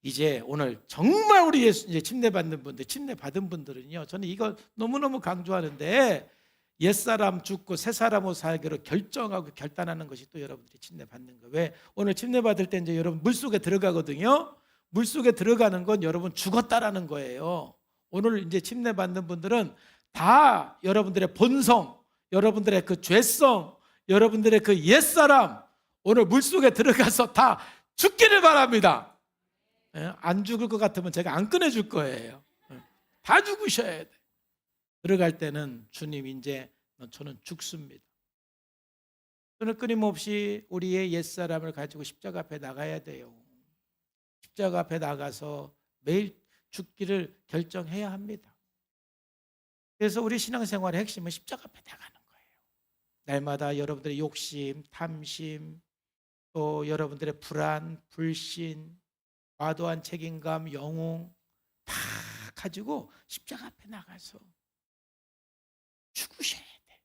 이제 오늘 정말 우리 예수 이제 침례받는 분들, 침례받은 분들은요, 저는 이거 너무너무 강조하는데, 옛사람 죽고 새사람으로 살기로 결정하고 결단하는 것이 또 여러분들이 침례받는 거예요. 왜? 오늘 침례받을 때 이제 여러분 물속에 들어가거든요. 물속에 들어가는 건 여러분 죽었다라는 거예요. 오늘 이제 침례받는 분들은 다 여러분들의 본성, 여러분들의 그 죄성, 여러분들의 그 옛사람, 오늘 물속에 들어가서 다 죽기를 바랍니다. 안 죽을 것 같으면 제가 안 꺼내줄 거예요. 다 죽으셔야 돼. 들어갈 때는 주님, 이제 저는 죽습니다. 저는 끊임없이 우리의 옛사람을 가지고 십자가 앞에 나가야 돼요. 십자가 앞에 나가서 매일 죽기를 결정해야 합니다. 그래서 우리 신앙생활의 핵심은 십자가 앞에 나가는 거예요. 날마다 여러분들의 욕심, 탐심, 또 여러분들의 불안, 불신, 과도한 책임감, 영웅 다 가지고 십자가 앞에 나가서 죽으셔야 돼.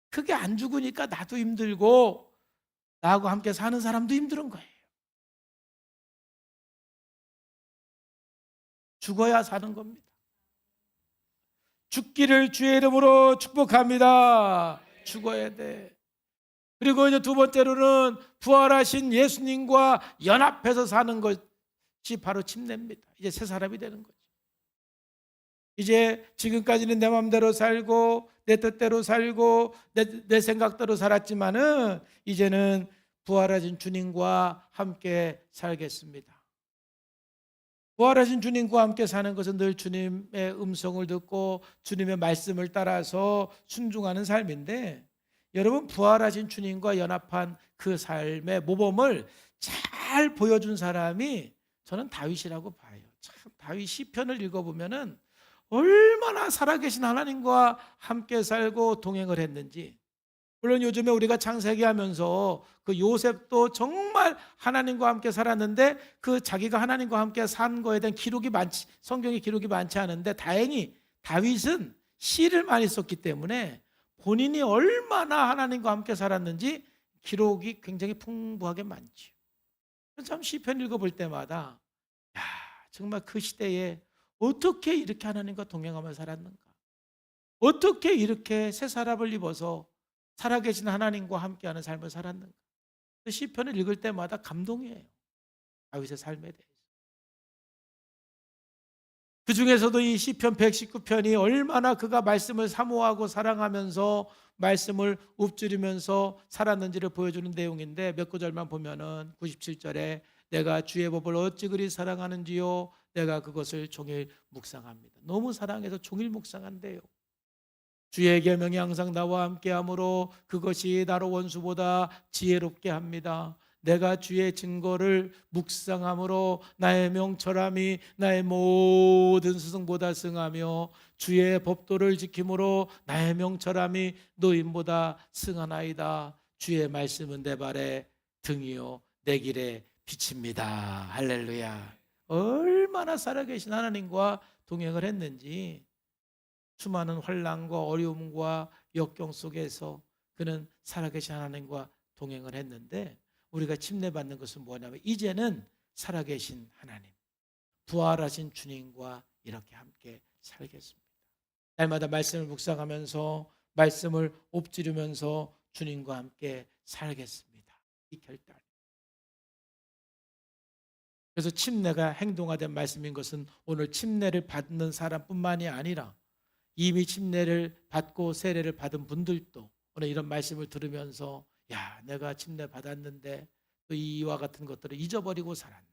그게 안 죽으니까 나도 힘들고 나하고 함께 사는 사람도 힘든 거예요. 죽어야 사는 겁니다. 죽기를 주의 이름으로 축복합니다. 죽어야 돼. 그리고 이제 두 번째로는 부활하신 예수님과 연합해서 사는 것이 바로 침례입니다. 이제 새 사람이 되는 거죠. 이제 지금까지는 내 마음대로 살고 내 뜻대로 살고 내 생각대로 살았지만은 이제는 부활하신 주님과 함께 살겠습니다. 부활하신 주님과 함께 사는 것은 늘 주님의 음성을 듣고 주님의 말씀을 따라서 순종하는 삶인데, 여러분 부활하신 주님과 연합한 그 삶의 모범을 잘 보여준 사람이 저는 다윗이라고 봐요. 참 다윗 시편을 읽어보면은 얼마나 살아계신 하나님과 함께 살고 동행을 했는지. 물론 요즘에 우리가 창세기 하면서 그 요셉도 정말 하나님과 함께 살았는데 그 자기가 하나님과 함께 산 거에 대한 성경의 기록이 많지 않은데, 다행히 다윗은 시를 많이 썼기 때문에 본인이 얼마나 하나님과 함께 살았는지 기록이 굉장히 풍부하게 많죠. 참 시편 읽어볼 때마다 정말 그 시대에 어떻게 이렇게 하나님과 동행하며 살았는가, 어떻게 이렇게 새 사람을 입어서 살아계신 하나님과 함께하는 삶을 살았는가. 시편을 읽을 때마다 감동이에요. 다윗의 삶에 대해서. 그 중에서도 이 시편 119편이 얼마나 그가 말씀을 사모하고 사랑하면서 말씀을 읊조리면서 살았는지를 보여주는 내용인데, 몇 구절만 보면은 97절에 내가 주의 법을 어찌 그리 사랑하는지요, 내가 그것을 종일 묵상합니다. 너무 사랑해서 종일 묵상한대요. 주의 계명이 항상 나와 함께하므로 그것이 나로 원수보다 지혜롭게 합니다. 내가 주의 증거를 묵상함으로 나의 명철함이 나의 모든 스승보다 승하며 주의 법도를 지킴으로 나의 명철함이 노인보다 승하나이다. 주의 말씀은 내 발의 등이요 내 길의 빛입니다. 할렐루야. 얼마나 살아계신 하나님과 동행을 했는지, 수많은 환난과 어려움과 역경 속에서 그는 살아계신 하나님과 동행을 했는데, 우리가 침례받는 것은 뭐냐면 이제는 살아계신 하나님, 부활하신 주님과 이렇게 함께 살겠습니다. 날마다 말씀을 묵상하면서 말씀을 엎지르면서 주님과 함께 살겠습니다. 이 결단. 그래서 침례가 행동화된 말씀인 것은 오늘 침례를 받는 사람뿐만이 아니라 이미 침례를 받고 세례를 받은 분들도 오늘 이런 말씀을 들으면서 내가 침례 받았는데 또 이와 같은 것들을 잊어버리고 살았네.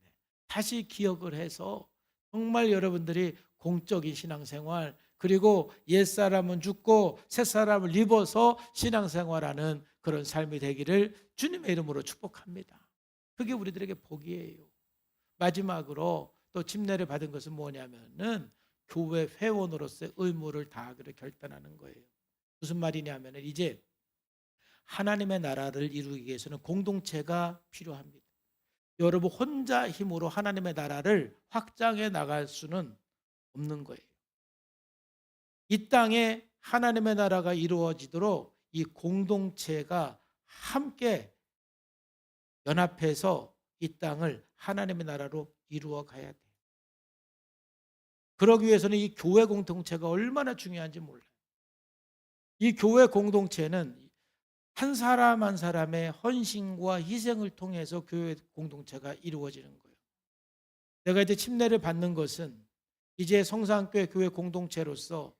다시 기억을 해서 정말 여러분들이 공적인 신앙생활, 그리고 옛사람은 죽고 새사람을 입어서 신앙생활하는 그런 삶이 되기를 주님의 이름으로 축복합니다. 그게 우리들에게 복이에요. 마지막으로 또 침례를 받은 것은 뭐냐면은 교회 회원으로서의 의무를 다하기로 결단하는 거예요. 무슨 말이냐면 이제 하나님의 나라를 이루기 위해서는 공동체가 필요합니다. 여러분 혼자 힘으로 하나님의 나라를 확장해 나갈 수는 없는 거예요. 이 땅에 하나님의 나라가 이루어지도록 이 공동체가 함께 연합해서 이 땅을 하나님의 나라로 이루어 가야 돼요. 그러기 위해서는 이 교회 공동체가 얼마나 중요한지 몰라요. 이 교회 공동체는 한 사람 한 사람의 헌신과 희생을 통해서 교회 공동체가 이루어지는 거예요. 내가 이제 침례를 받는 것은 이제 성산교회 교회 공동체로서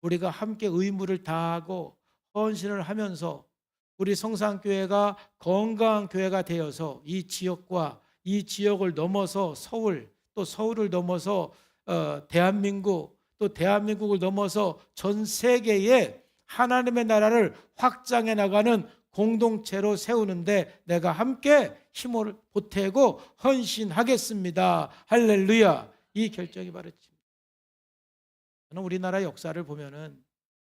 우리가 함께 의무를 다하고 헌신을 하면서 우리 성산교회가 건강한 교회가 되어서 이 지역과 이 지역을 넘어서 서울, 또 서울을 넘어서 대한민국, 또 대한민국을 넘어서 전 세계에 하나님의 나라를 확장해 나가는 공동체로 세우는데 내가 함께 힘을 보태고 헌신하겠습니다. 할렐루야. 이 결정이 바로 저는 우리나라 역사를 보면은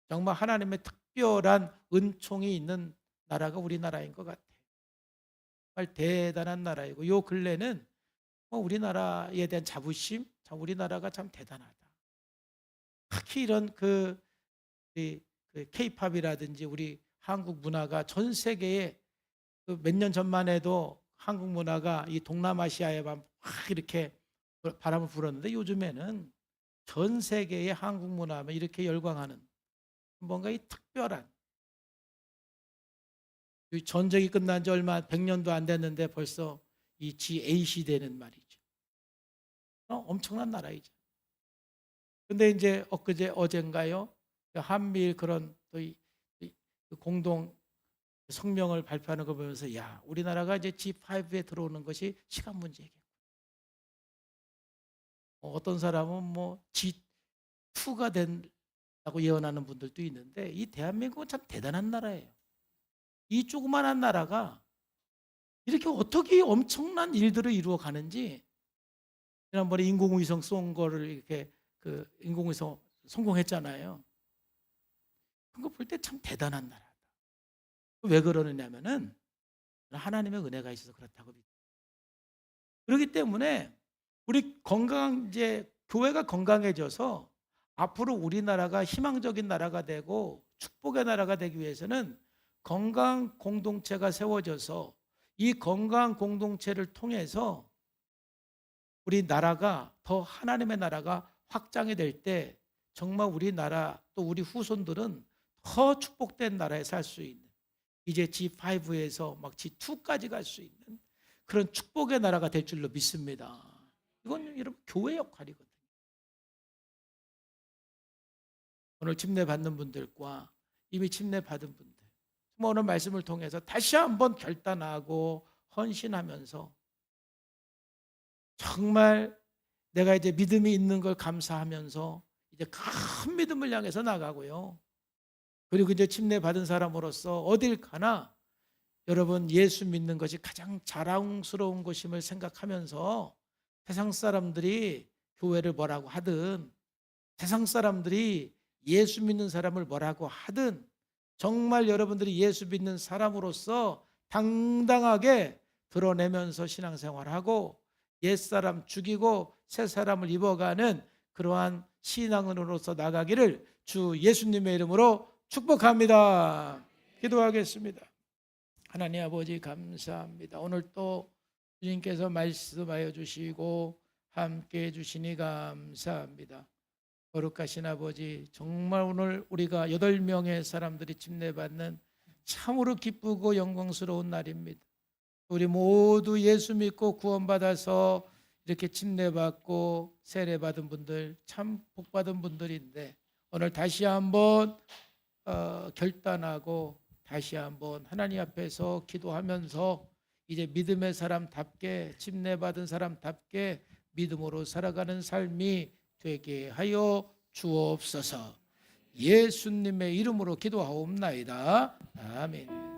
정말 하나님의 특별한 은총이 있는 나라가 우리나라인 것 같아요. 정말 대단한 나라이고 요 근래는 우리나라에 대한 자부심, 참 우리나라가 참 대단하다. 특히 이런 K-팝이라든지 우리 한국 문화가 전 세계에 몇 년 전만 해도 한국 문화가 이 동남아시아에 막 이렇게 바람을 불었는데 요즘에는 전 세계의 한국 문화에 이렇게 열광하는 뭔가 이 특별한 전쟁이 끝난 지 얼마 100년도 안 됐는데 벌써 이 G8 시대는 말이죠. 엄청난 나라이죠. 근데 이제 어젠가요? 한미일 그런 또 공동 성명을 발표하는 거 보면서 야, 우리나라가 이제 G5에 들어오는 것이 시간 문제겠고. 어떤 사람은 뭐 G2가 된다고 예언하는 분들도 있는데 이 대한민국은 참 대단한 나라예요. 이 조그만한 나라가 이렇게 어떻게 엄청난 일들을 이루어 가는지 지난번에 인공위성 쏜 거를 이렇게 인공위성 성공했잖아요. 그거 볼 때 참 대단한 나라다. 왜 그러느냐면은 하나님의 은혜가 있어서 그렇다고 믿어요. 그렇기 때문에 우리 교회가 건강해져서 앞으로 우리나라가 희망적인 나라가 되고 축복의 나라가 되기 위해서는 건강 공동체가 세워져서 이 건강 공동체를 통해서 우리 나라가 더 하나님의 나라가 확장이 될 때 정말 우리나라 또 우리 후손들은 더 축복된 나라에 살 수 있는 이제 G5에서 막 G2까지 갈 수 있는 그런 축복의 나라가 될 줄로 믿습니다. 이건 여러분 교회 역할이거든요. 오늘 침례 받는 분들과 이미 침례 받은 분들 오늘 말씀을 통해서 다시 한번 결단하고 헌신하면서 정말 내가 이제 믿음이 있는 걸 감사하면서 이제 큰 믿음을 향해서 나가고요. 그리고 이제 침례 받은 사람으로서 어딜 가나 여러분 예수 믿는 것이 가장 자랑스러운 것임을 생각하면서 세상 사람들이 교회를 뭐라고 하든 세상 사람들이 예수 믿는 사람을 뭐라고 하든 정말 여러분들이 예수 믿는 사람으로서 당당하게 드러내면서 신앙생활하고 옛사람 죽이고 새사람을 입어가는 그러한 신앙으로서 나가기를 주 예수님의 이름으로 축복합니다. 기도하겠습니다. 하나님 아버지 감사합니다. 오늘 또 주님께서 말씀하여 주시고 함께 해 주시니 감사합니다. 거룩하신 아버지, 정말 오늘 우리가 8명의 사람들이 침례받는 참으로 기쁘고 영광스러운 날입니다. 우리 모두 예수 믿고 구원받아서 이렇게 침례받고 세례받은 분들 참 복받은 분들인데 오늘 다시 한번 결단하고 다시 한번 하나님 앞에서 기도하면서 이제 믿음의 사람답게 침례받은 사람답게 믿음으로 살아가는 삶이 되게 하여 주옵소서. 예수님의 이름으로 기도하옵나이다. 아멘.